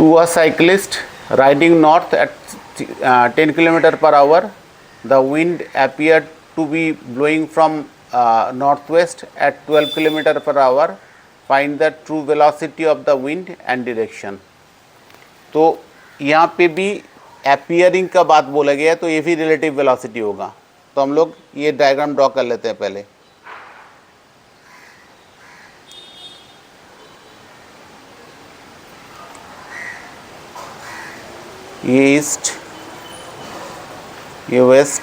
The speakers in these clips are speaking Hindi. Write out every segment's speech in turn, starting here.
To a cyclist riding north at 10 km per hour, the wind appeared to be blowing from northwest at 12 km per hour. Find the true velocity of the wind and direction. तो यहाँ पे भी appearing का बात बोला गया है, तो ये भी relative velocity होगा. तो हम लोग ये डायग्राम ड्रॉ कर लेते हैं पहले. ये ईस्ट, ये वेस्ट,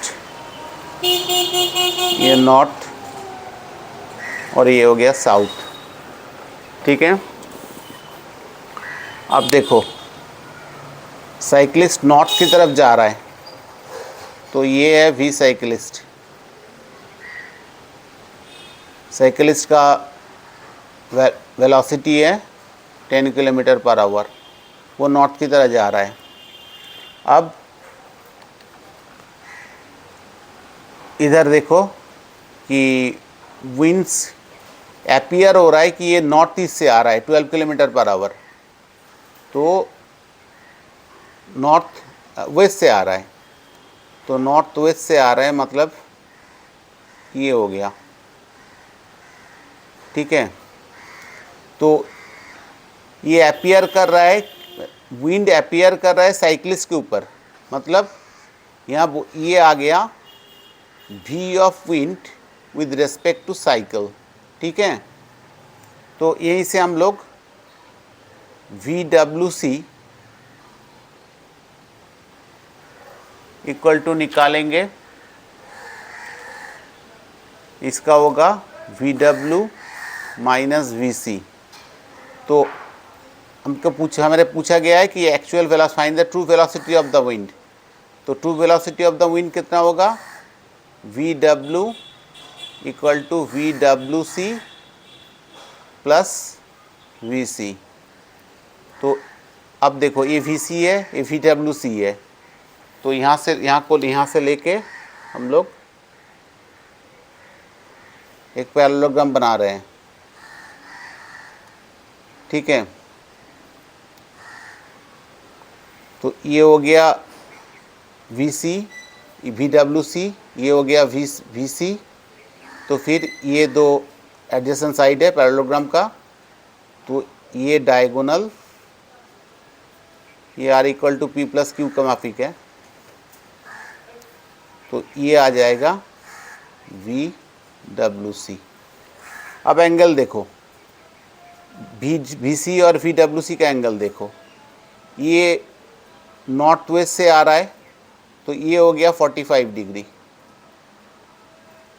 ये नॉर्थ और ये हो गया साउथ. ठीक है. अब देखो साइकिलिस्ट नॉर्थ की तरफ जा रहा है, तो ये है वी साइकिलिस्ट. साइकिलिस्ट का वेलोसिटी है 10 किलोमीटर पर आवर. वो नॉर्थ की तरफ जा रहा है. अब इधर देखो कि विंड्स अपीयर हो रहा है कि ये नॉर्थ ईस्ट से आ रहा है 12 किलोमीटर पर आवर. तो नॉर्थ वेस्ट से आ रहा है, तो नॉर्थ वेस्ट से आ रहा है, मतलब ये हो गया. ठीक है. तो ये अपीयर कर रहा है, विंड अपीयर कर रहा है साइकिलिस्ट के ऊपर, मतलब यहाँ ये आ गया v of wind with respect to cycle. ठीक है. तो यहीं से हम लोग VWC इक्वल टू निकालेंगे. इसका होगा VW माइनस VC. तो हमारे पूछा गया है कि actual velocity, find the true velocity of the wind. तो true velocity of the wind कितना होगा? VW equal to VWC plus VC. तो अब देखो ये VC है, ये VWC है. तो यहाँ से लेके हम लोग एक पैरेललोग्राम बना रहे हैं. ठीक है. तो ये हो गया VC, VWC, ये हो गया VC. तो फिर ये दो एडजेसेंट साइड है पैरेललोग्राम का, तो ये डायगोनल, ये R equal to P plus Q का माफिक है. तो ये आ जाएगा VWC. अब एंगल देखो, VC और VWC का एंगल देखो. ये नॉर्थ वेस्ट से आ रहा है, तो ये हो गया 45 डिग्री.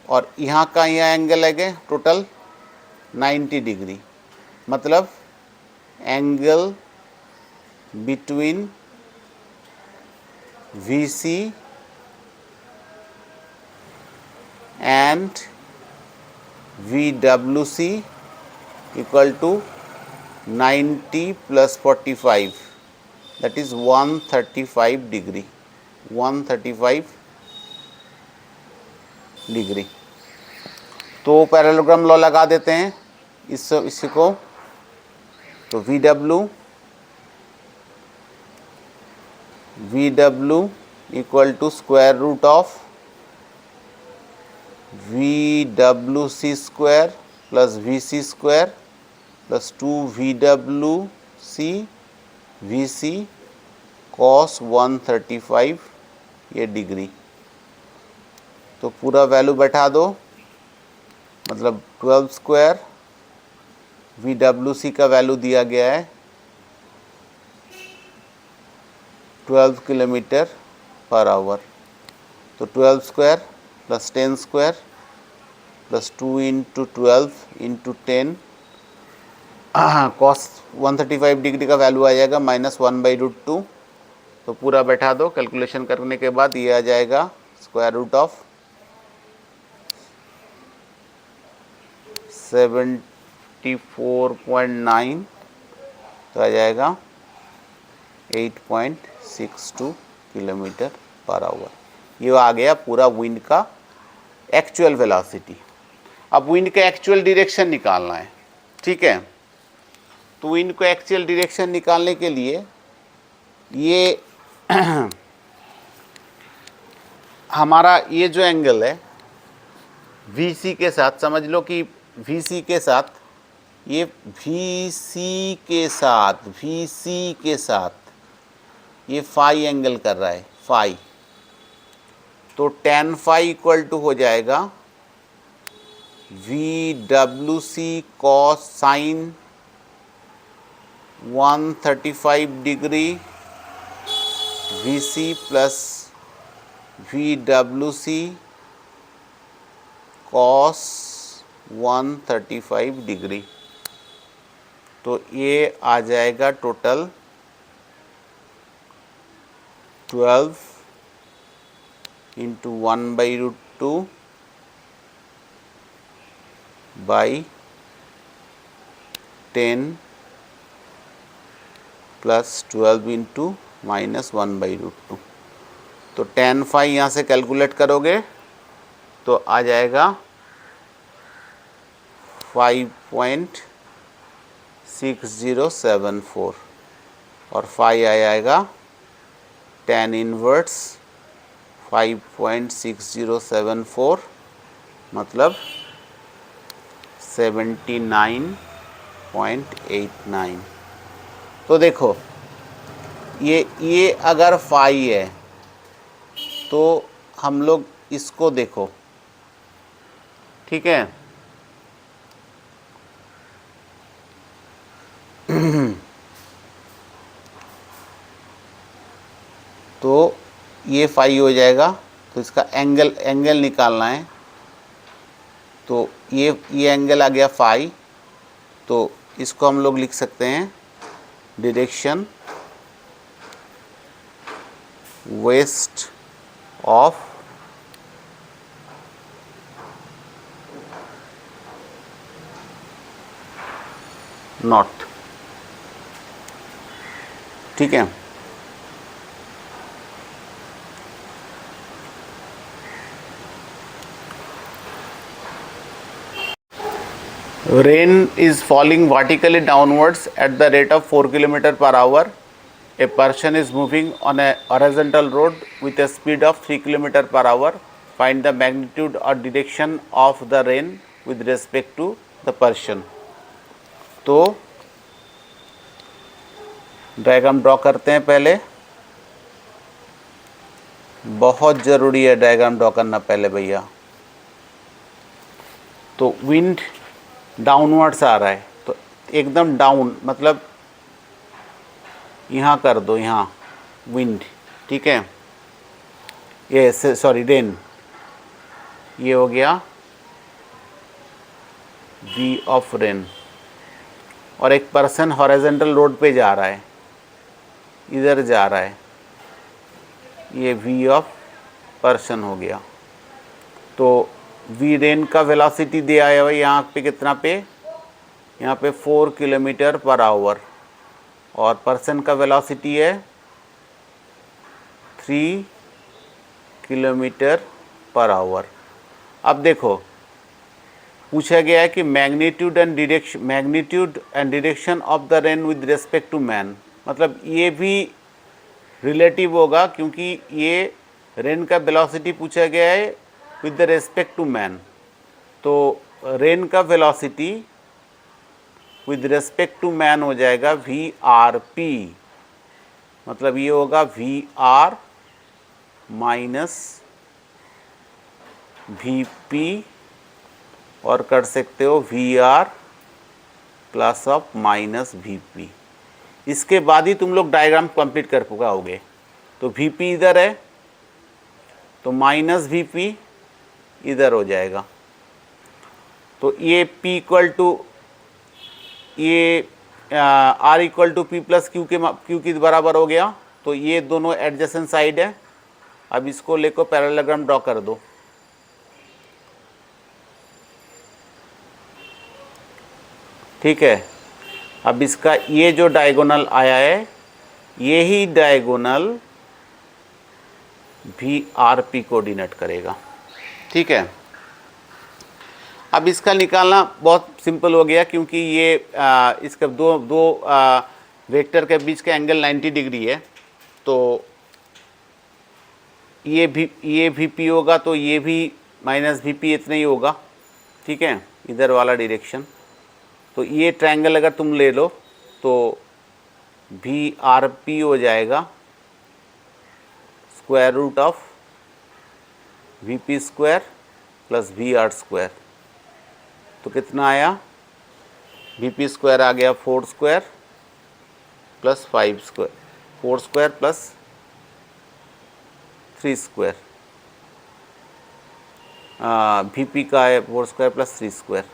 और यहाँ का एंगल है टोटल 90 डिग्री. मतलब angle between VC and VWC equal to 90 plus 45, that is 135 degree. 135 degree. तो पैरेललोग्राम लॉ लगा देते हैं इसको. तो VW equal to square root of VWC square plus VC square plus 2VWC VC cos 135 ये डिग्री. तो पूरा वैल्यू बैठा दो, मतलब 12 स्क्वायर. VWC का वैल्यू दिया गया है 12 किलोमीटर पर आवर. तो 12 square plus 10 square plus 2 into 12 into 10 cos 135 degree का वैल्यू आ जाएगा -1/√2. तो पूरा बैठा दो. कैलकुलेशन करने के बाद ये आ जाएगा स्क्वायर रूट ऑफ 74.9, तो आ जाएगा 8.62 किलोमीटर पर आवर. ये आ गया पूरा विंड का एक्चुअल वेलोसिटी. अब विंड का एक्चुअल डायरेक्शन निकालना है. ठीक है. तो विंड को एक्चुअल डायरेक्शन निकालने के लिए ये हमारा ये जो एंगल है VC के साथ, समझ लो कि VC के साथ, ये VC के साथ ये फाई एंगल कर रहा है, फाई। तो tan फाई इक्वल टू हो जाएगा VWC cos sine 135 degree VC plus VWC cos 135 degree. तो ये आ जाएगा total 12 into 1/√2 by 10 plus 12 into minus 1/√2। तो tan फाई यहाँ से कैलकुलेट करोगे तो आ जाएगा 5.6074 और फाई आ जाएगा tan इनवर्स 5.6074 मतलब 79.89। तो देखो ये अगर फाई है तो हम लोग इसको देखो, ठीक है। तो ये फाई हो जाएगा, तो इसका एंगल निकालना है। तो ये एंगल आ गया फाई, तो इसको हम लोग लिख सकते हैं डायरेक्शन वेस्ट ऑफ नॉर्थ, ठीक है। Rain is falling vertically downwards at the rate of 4 km/h. A person is moving on a horizontal road with a speed of 3 km/h. Find the magnitude or direction of the rain with respect to the person. तो डायग्राम ड्रॉ करते हैं पहले। बहुत ज़रूरी है डायग्राम ड्रॉ करना पहले भैया। तो विंड डाउनवर्ड्स आ रहा है, तो एकदम डाउन मतलब यहाँ कर दो, यहाँ विंड, ठीक है। ये सॉरी रेन, ये हो गया वी ऑफ रेन। और एक पर्सन हॉरिजॉन्टल रोड पे जा रहा है, इधर जा रहा है, ये वी ऑफ पर्सन हो गया। तो वी रेन का वेलोसिटी दिया है भाई यहाँ पे कितना पे, यहाँ पे 4 km/h और पर्सन का वेलोसिटी है 3 km/h। अब देखो पूछा गया है कि magnitude and direction of the rain with respect to man, मतलब ये भी रिलेटिव होगा क्योंकि ये रेन का वेलोसिटी पूछा गया है with the respect to man. तो रेन का velocity with respect to man हो जाएगा VRP, मतलब ये होगा VR माइनस VP और कर सकते हो VR plus of minus VP। इसके बाद ही तुम लोग डायग्राम कंप्लीट कर पाओगे। तो VP इधर है तो माइनस VP इधर हो जाएगा। तो ये P इक्वल टू ये R equal to P plus Q के बराबर हो गया। तो ये दोनों एडजेसेंट साइड है। अब इसको लेकर पैरेललोग्राम ड्रॉ कर दो। ठीक है, अब इसका ये जो डायगोनल आया है ये ही डायगोनल VRP को डिनोट करेगा। ठीक है, अब इसका निकालना बहुत सिंपल हो गया क्योंकि ये इसका दो वेक्टर के बीच का एंगल 90 डिग्री है। तो ये वी पी होगा तो ये भी माइनस वी पी इतना ही होगा, ठीक है, इधर वाला डायरेक्शन। तो ये ट्रायंगल अगर तुम ले लो तो वी आर पी हो जाएगा square root of V P square plus V R square. तो कितना आया, वी पी स्क्वायर आ गया 4 square plus 5 square, 4 square plus 3 square, V P का है 4 square plus 3 square,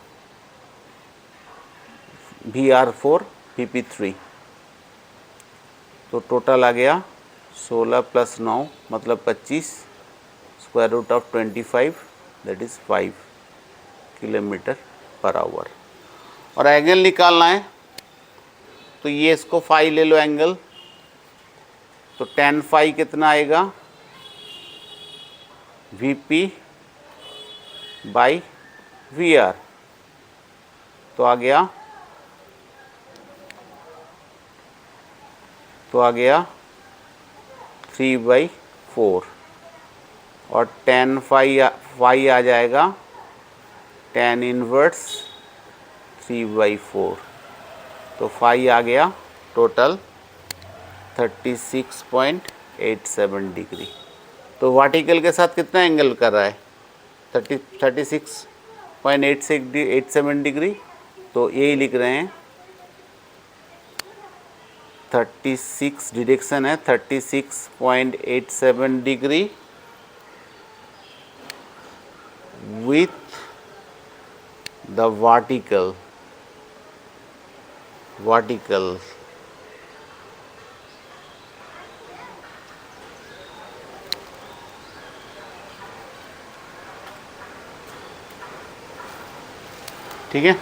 V R 4 V P 3। तो टोटल आ गया 16 प्लस 9 मतलब 25 square root of 25 that is 5 kilometre per hour. और एंगल निकालना है तो ये इसको फाई ले लो एंगल, तो tan फाई कितना आएगा, V P by V R. तो आ गया 3/4 और tan फाई आ जाएगा tan इनवर्स 3/4। तो फाई आ गया टोटल 36.87 डिग्री। तो वर्टिकल के साथ कितना एंगल कर रहा है, 36.87 डिग्री। तो यही लिख रहे हैं 36 डायरेक्शन है 36.87 डिग्री विथ द वर्टिकल ठीक है।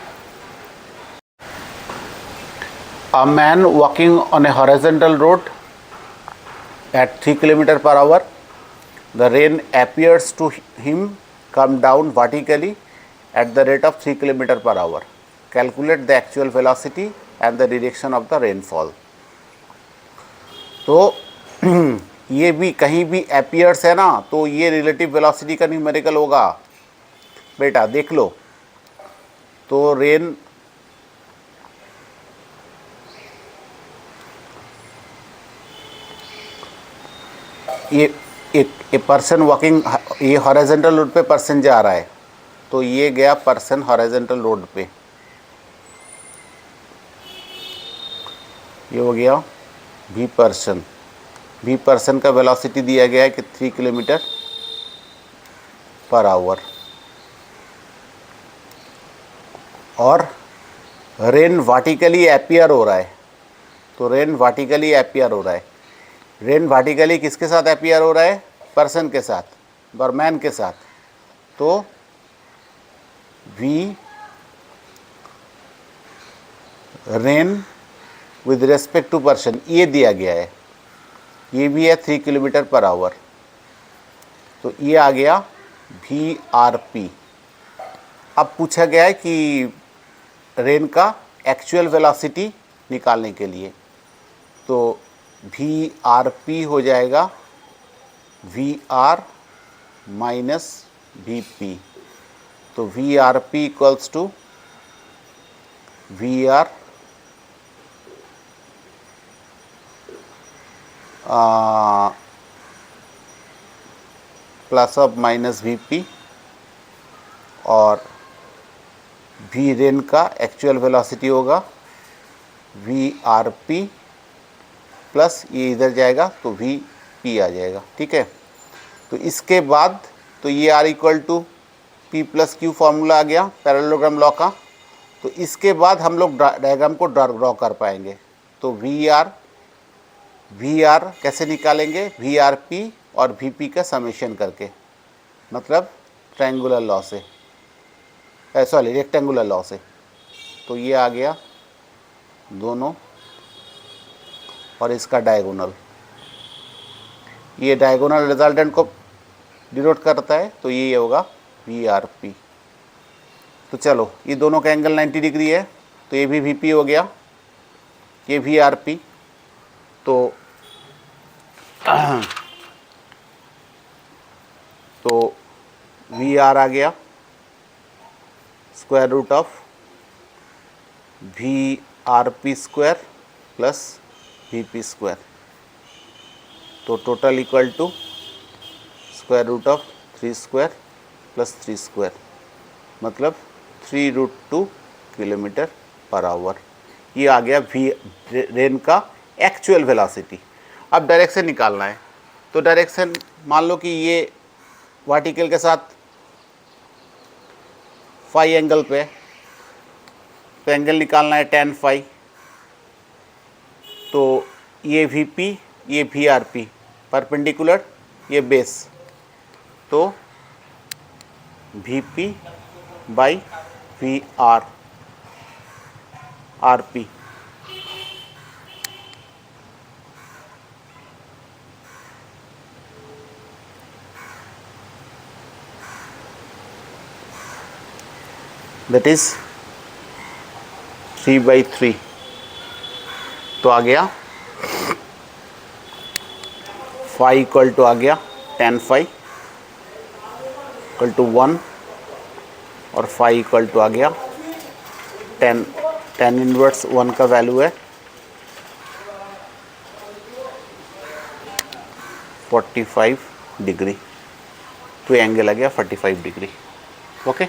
A man walking on a horizontal road at 3 km per hour. The rain appears to him come down vertically at the rate of 3 km per hour. Calculate the actual velocity and the direction of the rainfall. तो ये भी कहीं भी appears है ना, तो ये relative velocity का न्यूमेरिकल होगा बेटा, देख लो। तो रेन ये एक पर्सन वॉकिंग, ये हॉरिजॉन्टल रोड पे पर्सन जा रहा है, तो ये गया पर्सन हॉरिजॉन्टल रोड पे, ये हो गया वी पर्सन का वेलोसिटी दिया गया है कि 3 किलोमीटर पर आवर। और रेन वर्टिकली एपियर हो रहा है, तो रेन वर्टिकली एपियर हो रहा है। रेन वर्टिकली किसके साथ एपियर हो रहा है, पर्सन के साथ, बरमैन के साथ। तो V rain with respect to person ये दिया गया है, ये भी है 3 किलोमीटर पर आवर। तो ये आ गया वी आर पी। अब पूछा गया है कि रेन का एक्चुअल वेलोसिटी निकालने के लिए, तो वी आर पी हो जाएगा V R minus V P. तो V R P equals to V R plus of minus V P, और वी रेन का एक्चुअल वेलोसिटी होगा वी आर पी प्लस ये इधर जाएगा तो वी पी आ जाएगा, ठीक है। तो इसके बाद तो ये R equal to P plus Q formula आ गया पैरेललोग्राम लॉ का। तो इसके बाद हम लोग डायग्राम को ड्रॉ कर पाएंगे। तो वी आर कैसे निकालेंगे, वी आर पी और वी पी का समेशन करके, मतलब ट्रायंगुलर लॉ से, सॉरी रेक्टेंगुलर लॉ से। तो ये आ गया दोनों और इसका डायगोनल, ये डायगोनल रिजल्टेंट को डिनोट करता है, तो ये होगा वी आर पी। तो चलो ये दोनों का एंगल 90 डिग्री है, तो ये भी वी पी हो गया, ये वी आर पी। तो तो वी आर आ गया square root of V R P square plus V P square, तो total equal to square root of 3 square plus 3 square, मतलब 3√2 किलोमीटर पर आवर। ये आ गया वी रेन का एक्चुअल वेलोसिटी। अब डायरेक्शन निकालना है, तो डायरेक्शन मान लो कि ये वर्टिकल के साथ फाई एंगल पे, तो एंगल निकालना है tan फाई। तो ये वी पी, ये वी आर पी परपेंडिकुलर, ये बेस, तो V P by V R P. That is 3/3। तो आ गया फाई इक्वल टू आ गया tan फाई इक्वल टू 1 और फाई इक्वल टू आ गया tan इनवर्स 1 का वैल्यू है 45 डिग्री, तो एंगल आ गया 45 degree. Okay,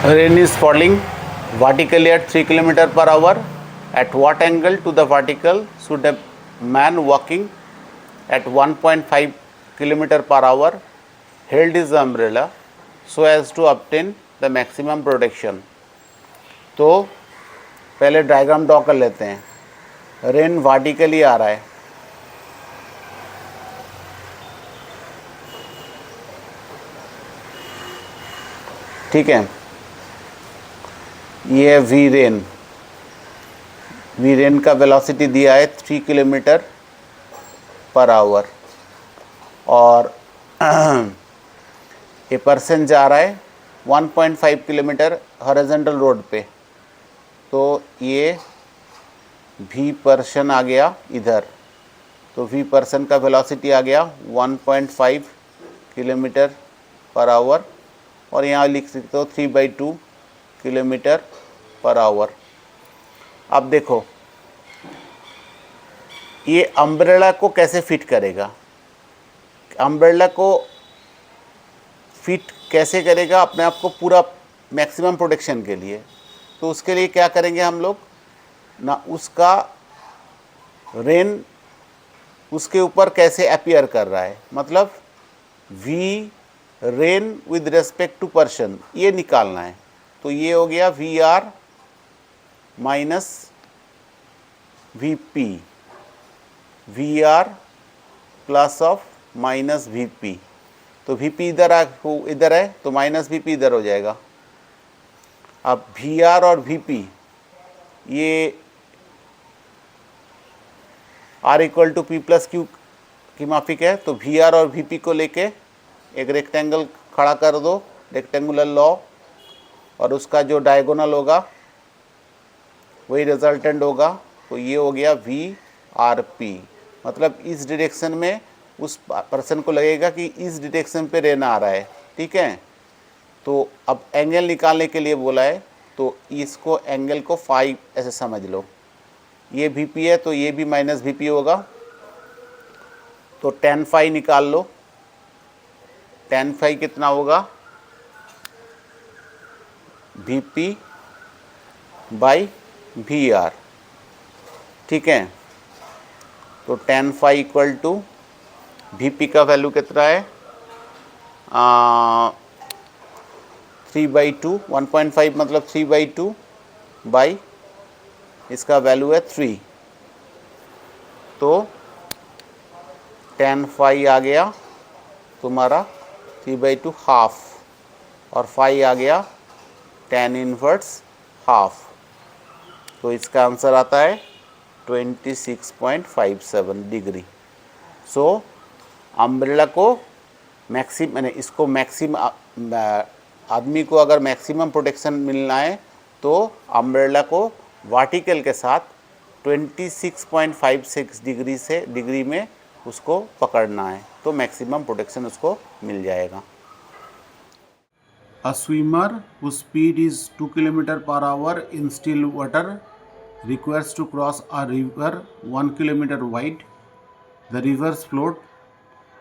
rain is falling vertically at 3 km per hour. At what angle to the vertical should a man walking at 1.5 km per hour held his umbrella so as to obtain the maximum protection? तो पहले डायग्राम ड्रॉ कर लेते हैं। रेन वर्टिकली आ रहा है, ठीक है। ये है वी रेन का वेलोसिटी दिया है 3 किलोमीटर पर आवर, और ये पर्सन जा रहा है 1.5 किलोमीटर हॉरिजॉन्टल रोड पे, तो ये वी पर्सन आ गया इधर, तो वी पर्सन का वेलोसिटी आ गया 1.5 किलोमीटर पर आवर, और यहाँ लिख सकते हो 3/2 किलोमीटर पर आवर। अब देखो ये अम्ब्रेला को कैसे फिट करेगा, अम्ब्रेला को फिट कैसे करेगा अपने आप को पूरा मैक्सिमम प्रोटेक्शन के लिए। तो उसके लिए क्या करेंगे हम लोग ना, उसका रेन उसके ऊपर कैसे अपीयर कर रहा है, मतलब V rain with respect to person, ये निकालना है। तो ये हो गया V R minus V P, V R plus of minus V P. तो वी पी इधर है, तो माइनस वी पी इधर हो जाएगा। अब वी आर और वी पी ये R equal to P plus Q की माफिक है, तो वी आर और वी पी को लेके एक रेक्टेंगल खड़ा कर दो, रेक्टेंगुलर लॉ, और उसका जो डायगोनल होगा वही रिजल्टेंट होगा। तो ये हो गया वी आर पी, मतलब इस डायरेक्शन में उस पर्सन को लगेगा कि इस डायरेक्शन पे रेन आ रहा है, ठीक है। तो अब एंगल निकालने के लिए बोला है, तो इसको एंगल को फाई ऐसे समझ लो, ये वी पी है तो ये भी माइनस वी पी होगा, तो tan फाई निकाल लो। tan फाई कितना होगा, V P by V R, ठीक है। तो tan phi equal to V P का वैल्यू कितना है 3/2, 1.5 मतलब 3/2 बाई इसका वैल्यू है 3, तो tan फाई आ गया तुम्हारा 3/2 हाफ, और फाई आ गया tan इनवर्स हाफ। तो इसका आंसर आता है 26.57 डिग्री। सो अम्ब्रेला को मैक्सिम इसको मैक्सिम आदमी को अगर मैक्सिमम प्रोटेक्शन मिलना है तो अम्ब्रेला को वर्टिकल के साथ 26.56 डिग्री में उसको पकड़ना है, तो मैक्सिमम प्रोटेक्शन उसको मिल जाएगा। A swimmer whose speed is 2 km/h in still water requires to cross a river 1 km wide. The rivers float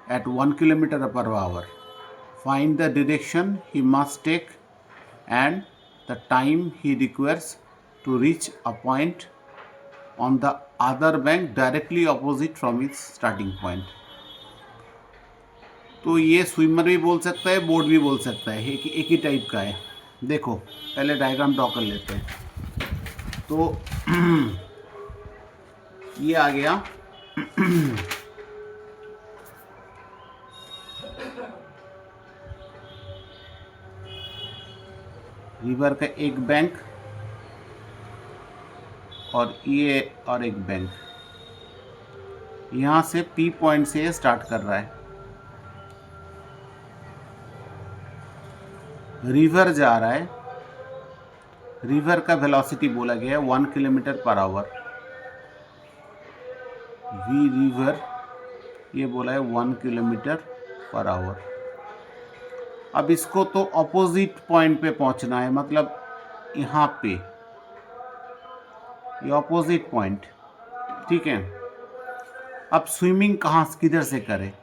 at 1 km/h. Find the direction he must take and the time he requires to reach a point on the other bank directly opposite from its starting point. तो ये स्विमर भी बोल सकता है, बोट भी बोल सकता है, एक ही टाइप का है। देखो पहले डायग्राम ड्रॉ कर लेते हैं। तो ये आ गया रिवर का एक बैंक और ये और एक बैंक, यहाँ से पी पॉइंट से स्टार्ट कर रहा है। रिवर जा रहा है, रिवर का वेलोसिटी बोला गया है 1 km/h। वी रिवर ये बोला है 1 km/h। अब इसको तो अपोजिट पॉइंट पे पहुंचना है, मतलब यहाँ पे ये अपोजिट पॉइंट, ठीक है। अब स्विमिंग कहाँ किधर से करें,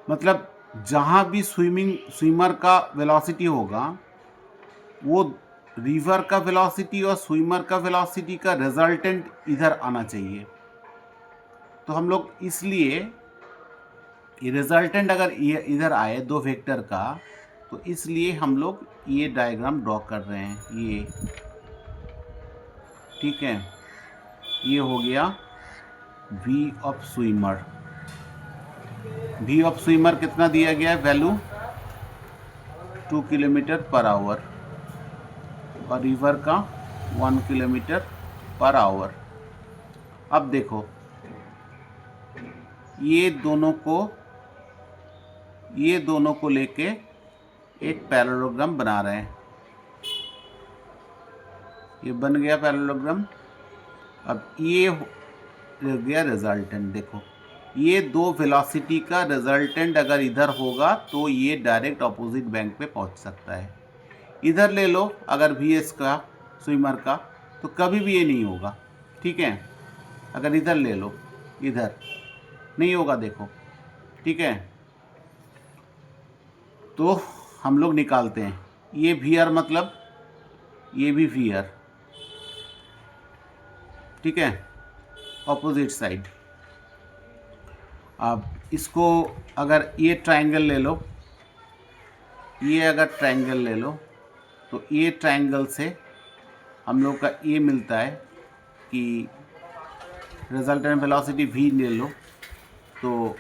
मतलब जहाँ भी स्विमर का वेलोसिटी होगा वो रिवर का वेलोसिटी और स्विमर का वेलोसिटी का रिजल्टेंट इधर आना चाहिए। तो हम लोग इसलिए ये रिजल्टेंट अगर इधर आए दो वेक्टर का, तो इसलिए हम लोग ये डायग्राम ड्रॉ कर रहे हैं, ये ठीक है। ये हो गया V of swimmer. V of swimmer कितना दिया गया है, वैल्यू 2 km/h और रिवर का 1 km/h। अब देखो ये दोनों को लेके एक पैरेललोग्राम बना रहे हैं। ये बन गया पैरेललोग्राम। अब ये हो गया रिजल्टेंट। देखो ये दो वेलोसिटी का रिजल्टेंट अगर इधर होगा तो ये डायरेक्ट अपोजिट बैंक पे पहुंच सकता है। इधर ले लो अगर वी एस का स्विमर का, तो कभी भी ये नहीं होगा, ठीक है। अगर इधर ले लो, इधर नहीं होगा, देखो, ठीक है। तो हम लोग निकालते हैं, ये वी आर मतलब ये भी वी आर, ठीक है, ऑपोजिट साइड। अब इसको अगर ये ट्रायंगल ले लो, ये अगर ट्रायंगल ले लो, तो ये ट्रायंगल से हम लोग का ये मिलता है कि रिजल्टेंट वेलोसिटी v ले लो, तो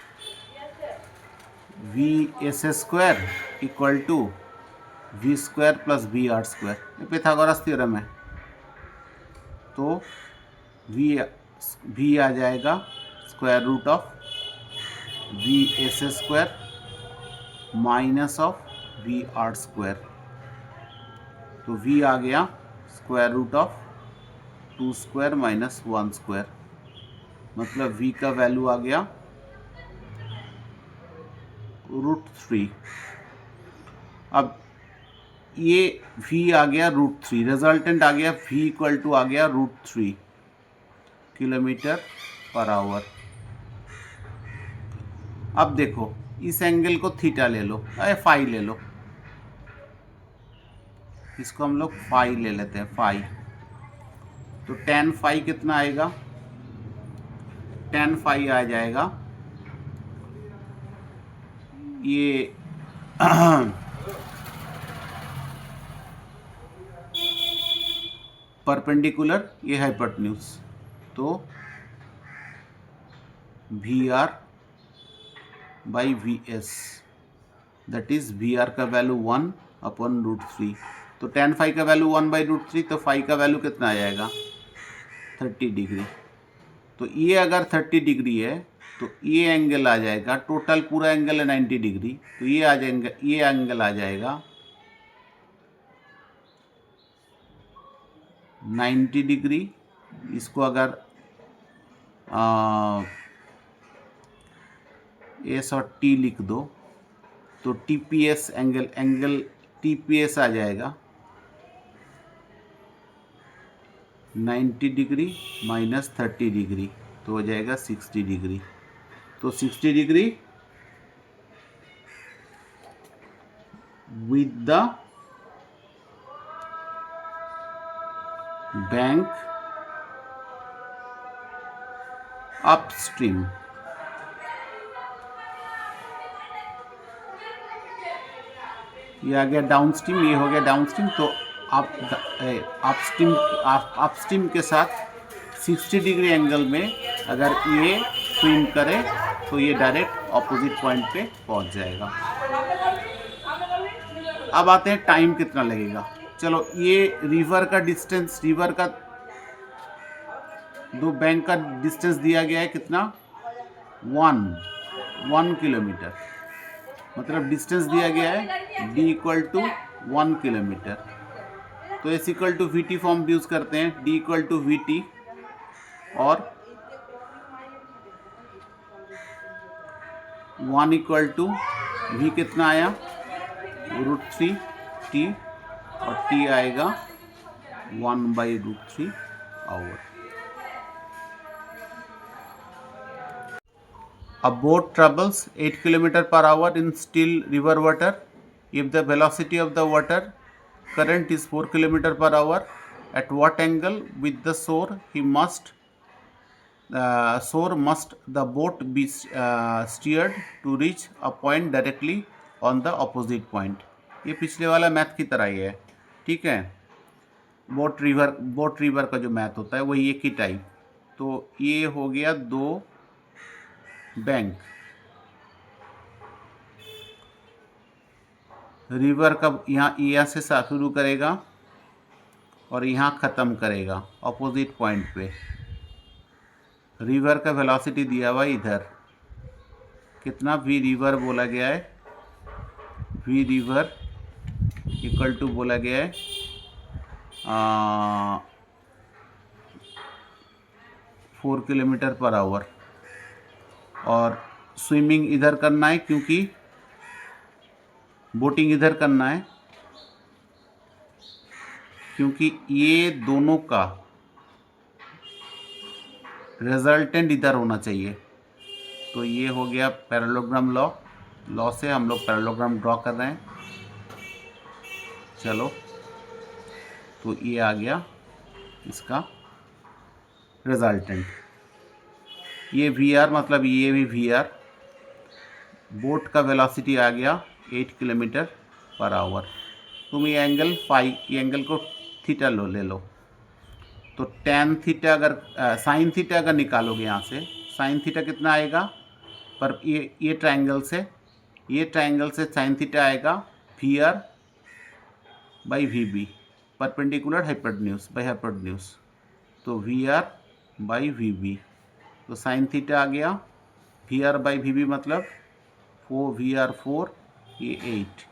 v(s)² equal to v² plus v(r²). ये पिथागोरस थ्योरम है। तो v आ जाएगा square root of v(s)² minus of v(r²). तो v आ गया स्क्वायर रूट ऑफ 2² माइनस 1², मतलब v का वैल्यू आ गया √3। अब ये v आ गया √3, रिजल्टेंट आ गया v इक्वल टू आ गया √3 km/h। अब देखो इस एंगल को थीटा ले लो, फाई ले लो, इसको हम लोग फाई ले लेते हैं, फाई। तो tan फाई कितना आएगा, tan फाई आ जाएगा ये परपेंडिकुलर, ये हाइपोटेन्यूज। तो V R by V S, that is V R का वैल्यू 1/√3। तो tan फाई का वैल्यू 1/√3, तो फाई का वैल्यू कितना आ जाएगा 30 डिग्री। तो ये अगर 30 डिग्री है तो ये एंगल आ जाएगा, टोटल पूरा एंगल है 90 डिग्री, तो ये आ जाएगा, ये एंगल आ जाएगा 90 डिग्री इसको अगर एस और टी लिख दो तो टीपीएस एंगल टीपीएस आ जाएगा 90 डिग्री माइनस 30 डिग्री, तो हो जाएगा 60 डिग्री। तो 60 degree with the bank upstream. ये आ गया डाउनस्ट्रीम, ये हो गया डाउनस्ट्रीम। तो अपस्ट्रीम के साथ 60 डिग्री एंगल में अगर ये स्विम करे तो ये डायरेक्ट ऑपोजिट पॉइंट पे पहुंच जाएगा। अब आते हैं टाइम कितना लगेगा। चलो, ये रिवर का डिस्टेंस, रिवर का दो बैंक का डिस्टेंस दिया गया है कितना, 1 किलोमीटर, मतलब डिस्टेंस दिया गया है d इक्वल टू 1 किलोमीटर। तो S equal to V T form use करते हैं, d equal to V T, और 1 इक्वल टू वी कितना आया √3 t, और t आएगा 1/√3 our. A boat travels 8 km per hour in still river water. If the velocity of the water current is 4 km per hour, at what angle with the shore must the boat be steered to reach a point directly on the opposite point? ये पिछले वाला मैथ की तरह ही है, ठीक है। बोट रिवर का जो मैथ होता है वही एक ही टाइप। तो ये हो गया दो बैंक, रिवर का यहाँ से शुरू करेगा और यहाँ ख़त्म करेगा ऑपोजिट पॉइंट पे। रिवर का वेलोसिटी दिया हुआ इधर कितना, वी रिवर बोला गया है, वी रिवर इक्वल टू बोला गया है 4 किलोमीटर पर आवर। और स्विमिंग इधर करना है क्योंकि बोटिंग इधर करना है क्योंकि ये दोनों का रिजल्टेंट इधर होना चाहिए। तो ये हो गया पैरेललोग्राम लॉ से हम लोग पैरेललोग्राम ड्रॉ कर रहे हैं। चलो, तो ये आ गया इसका रिजल्टेंट। ये वी आर मतलब ये भी वी आर, बोट का वेलोसिटी आ गया 8 किलोमीटर पर आवर। तुम ये एंगल फाई, ये एंगल को थीटा ले लो। तो टैन थीटा अगर साइन थीटा अगर निकालोगे यहाँ से, साइन थीटा कितना आएगा, पर ये ट्रायंगल से साइन थीटा आएगा V R by V B, perpendicular hypotenuse. तो V R by V B, तो साइन थीटा आ गया V R by V B मतलब 4 ये 8,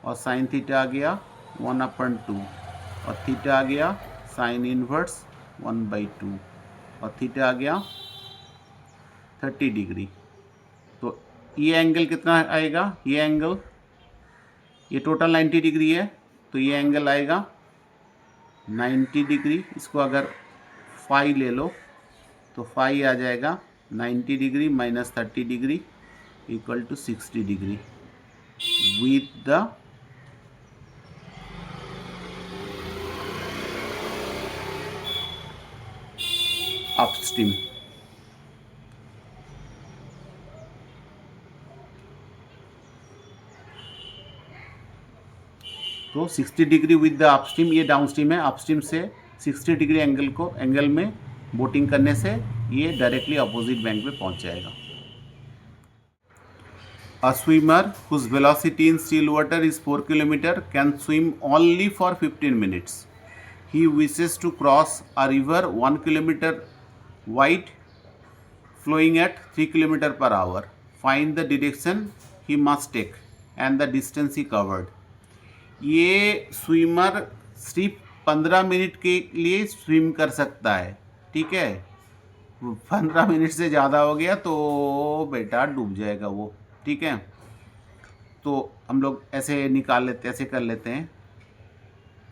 और साइन थीटा आ गया 1/2, और थीटा आ गया साइन इनवर्स 1/2, और थीटा आ गया 30 डिग्री। तो ये एंगल कितना आएगा, ये एंगल, ये टोटल 90 डिग्री है, तो ये एंगल आएगा 90 डिग्री। इसको अगर फाई ले लो तो फाई आ जाएगा 90 degree minus 30 degree equal to 60 degree with the upstream. तो 60 डिग्री विद द अपस्ट्रीम, ये डाउनस्ट्रीम है। अपस्ट्रीम से 60 डिग्री एंगल में बोटिंग करने से ये डायरेक्टली अपोजिट बैंक में पहुंच जाएगा। A swimmer whose velocity in still water is 4 km can swim only for 15 minutes. He wishes to cross a river 1 km wide flowing at 3 km per hour. Find the direction he must take and the distance he covered. ये स्विमर सिर्फ 15 मिनट के लिए स्विम कर सकता है, ठीक है, 15 मिनट से ज़्यादा हो गया तो बेटा डूब जाएगा वो, ठीक है। तो हम लोग ऐसे निकाल लेते, ऐसे कर लेते हैं।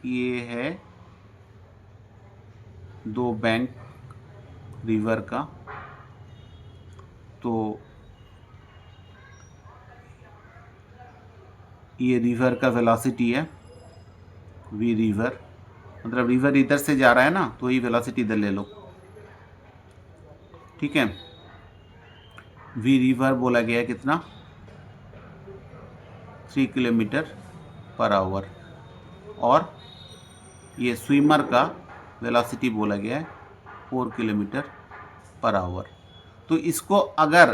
ये है 2 बैंक रिवर का, तो ये रिवर का वेलोसिटी है वी रिवर, मतलब रिवर इधर से जा रहा है ना, तो ये वेलोसिटी इधर ले लो, ठीक है। वी रिवर बोला गया है कितना, 3 किलोमीटर पर आवर, और ये स्विमर का वेलोसिटी बोला गया है 4 किलोमीटर पर आवर। तो इसको अगर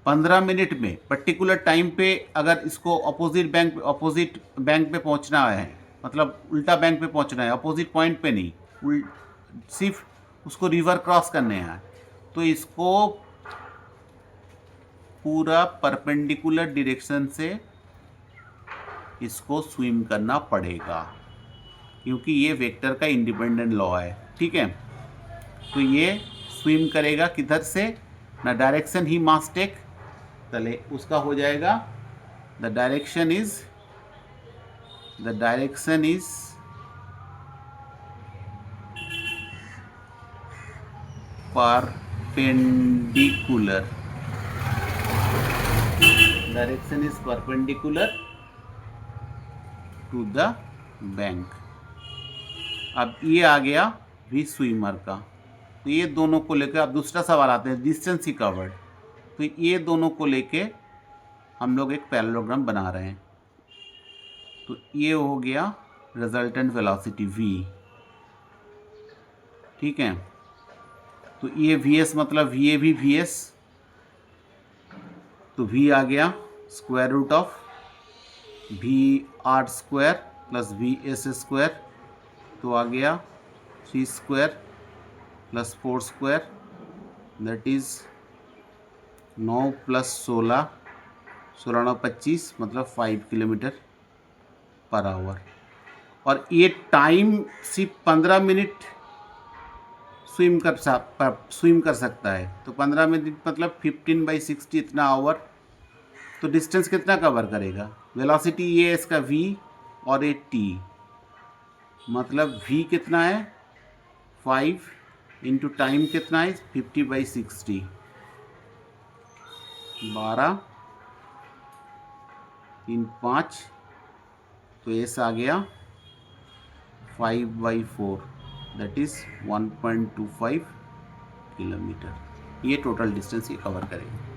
15 मिनट में पर्टिकुलर टाइम पे अगर इसको अपोजिट बैंक पे पहुंचना है, मतलब उल्टा बैंक पे पहुंचना है, अपोजिट पॉइंट पे नहीं, सिर्फ उसको रिवर क्रॉस करने हैं, तो इसको पूरा परपेंडिकुलर डायरेक्शन से इसको स्विम करना पड़ेगा, क्योंकि ये वेक्टर का इंडिपेंडेंट लॉ है, ठीक है। तो ये स्विम करेगा किधर से, ना डायरेक्शन ही मास टेक, तले उसका हो जाएगा the direction is perpendicular, direction is perpendicular to the bank. अब ये आ गया वी स्विमर का। तो ये दोनों को लेकर अब दूसरा सवाल आते हैं, डिस्टेंस ही कवर्ड। तो ये दोनों को लेके हम लोग एक पैरेललोग्राम बना रहे हैं। तो ये हो गया रिजल्टेंट वेलोसिटी v, ठीक है। तो ये vs मतलब va भी vs, तो v आ गया square root of V R square plus V S square, तो आ गया 3 square plus 4 square, that is 9 plus 16, 16 9 25, मतलब 5 किलोमीटर पर आवर। और ये टाइम सिर्फ 15 मिनट स्विम कर सकता है। तो 15 मिनट मतलब 15/60 इतना आवर। तो डिस्टेंस कितना कवर करेगा, वेलोसिटी ये इसका v और ये t, मतलब v कितना है 5 इंटू टाइम कितना है 50/60, 12 3 5, तो एस आ गया 5/4, दैट इज़ 1.25 किलोमीटर। ये टोटल डिस्टेंस ये कवर करेगा।